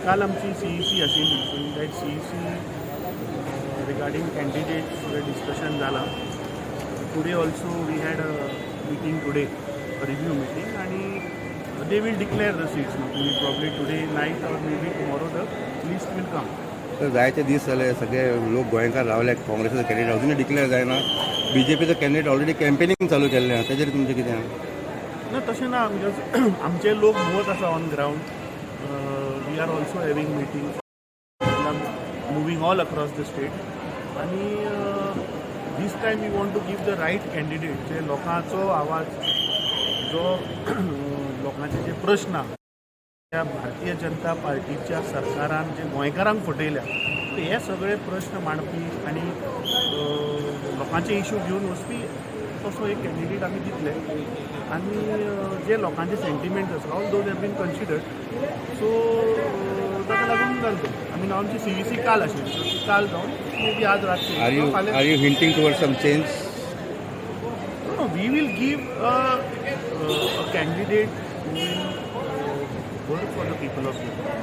काल आमची CEC आशिल्ली. So in that CEC regarding candidates discussion जाला. Today also we had a meeting today, review meeting, आणि they will declare the seats. Probably today night or maybe tomorrow the list will come. तर जायचे दीस जाले सगळे लोक गोंयकार रावले काँग्रेसीचो candidate अजूनय डिक्लेअर जायना. BJPचो कॅन्डिडेट ऑलरेडी कॅम्पेनिंग चालू केल्लें आहा. तेजेर तुमचें कितें आहा? ना तशें ना, बिकॉज आमचे लोक मूवत आसा on ground. We are also having meeting moving all across the state, आणि this time we want to give the right candidate जे लोकांचो आवाज, जो लोकांचे जे प्रश्न त्या भारतीय जनता पार्टीच्या सरकारान जे गोंयकारांक फटयल्या, हे सगळे प्रश्न मांडपी आणि लोकांचे इश्यू घेवन वचपी तसो एक कॅन्डिडेट आमी दितले. आणि जे लोकांचे सेंटिमेंट आसा all those have been considered. So ताका लागून जालें. आमी आमची CEC काल आशिल्ली, सो ती काल जावन मे बी आज रातची. Are you hinting towards some change? No, we will give a candidate who will work for the people of India.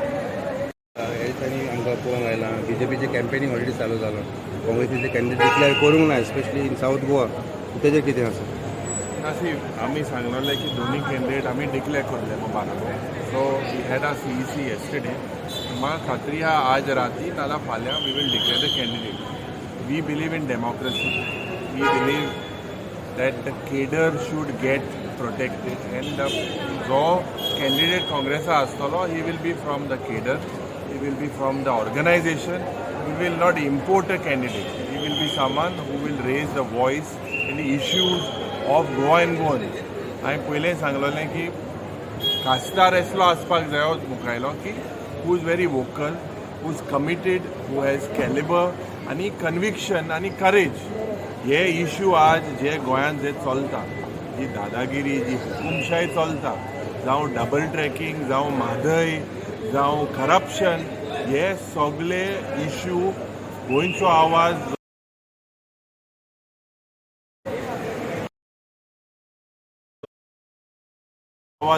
ह्या दिसांनी आमकां पळोवंक आयलां BJPचे कॅम्पेनींग ऑलरेडी चालू जालो. काँग्रेसीचे कॅन्डिडेट डिक्लेअर करूंक ना, स्पेशली इन साऊथ गोवा. तेजेर कितें आसा? अशी आमी सांगलेलें की दोन्ही कॅन्डिडेट आमी डिक्लेअर करले बाराचे. So we had a CEC yesterday. म्हाका खात्री आहा आज राती नाल्यार फाल्यां we will declare the candidate. We believe in democracy. We believe that the cadre should get protected, and जो कॅन्डिडेट काँग्रेसा आसतलो he will be from the cadre, he will be from the organisation. We will not import a candidate. He will be someone who will raise the voice in the issues of Goa and Goan. हांवें पयलें सांगलेलें की खासदार असलो आसपाक जायो मुखायलो की who is very vocal, who is committed, who has Calibri आनी कन्विक्शन आनी करेज. हे इश्यू आज जे गोंयांत जे चलता, जी दादागिरी, जी हुकुमशाही चलता, जावं डबल ट्रॅकिंग, जावं म्हादय, जावं करप्शन, हे सगळे इश्यू गोंयचो आवाज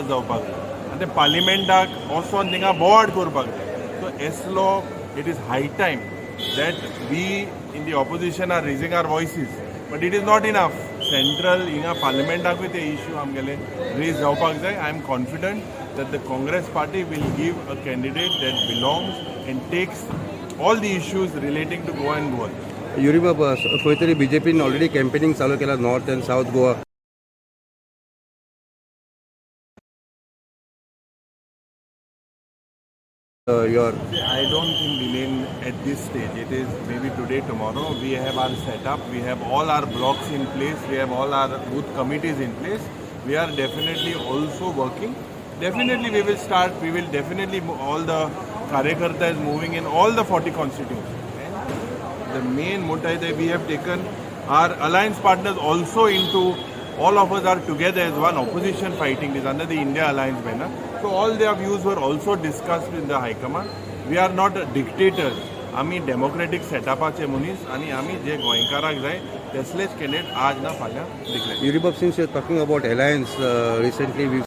जावपाक जाय. आनी ते पार्लिमेंटाक वचोन थिंगा बोवाड करपाक जाय. सो एसलो it is high time that we in the opposition are raising our voices, but it is not enough. Central हिंगा पार्लिमेंटाकूय ते इश्यू आमगेले रेज जावपाक जाय. I am confident that the Congress party will give a candidate that belongs and takes all the issues relating to Goa and Goan. Yuri बाबा, खंय तरी BJPन ऑलरेडी कॅम्पेनिंग चालू केला north and south Goa. I don't think delaying at this stage. It is maybe today, tomorrow. We have our setup. We have all our blocks in place. We have all our booth committees in place. We are definitely also working. Definitely we will start. We will definitely all the Karyakartas moving in all the 40 constituencies. The main motive that we have taken our alliance partners also into. All of us are together as one opposition fighting this under the India Alliance banner. So all their views were also discussed in the High Command. We are not dictators. आमी democratic सेटअपाचे मनीस आणि आमी जे गोंयकाराक जाय तसलेच candidate आज ना फाल्यां declare. Yuri Bob, since you're talking about alliance, recently we've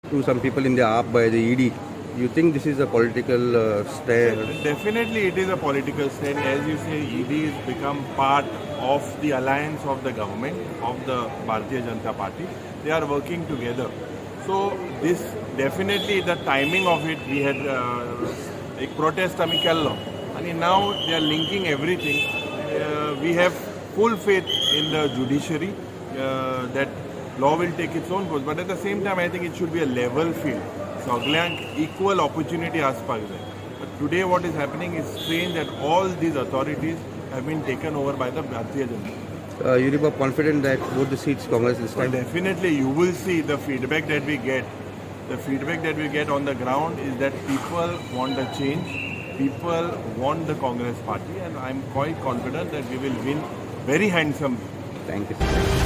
to some people in the AAP by the ED. You think this is a political stand? Definitely it is a political stand. As you say, ED has become part of the alliance of the government, of the Bharatiya Janata Party. They are working together. So this definitely the timing of it, we had a protest आमी केल्लो, and now they are linking everything. We have full faith in the judiciary that law will take its own course, but at the same time I think it should be a level field. सगळ्यांक equal opportunity आसपाक जाय. But today what is happening is strange that all these authorities have been taken over by the Bharatiya Janata. Yuri Bob, confident that both the seats Congress this time? Definitely you will see the feedback that we get. The feedback that we get on the ground is that people want a change. People want the Congress party, and I'm quite confident that we will win very handsomely. Thank you.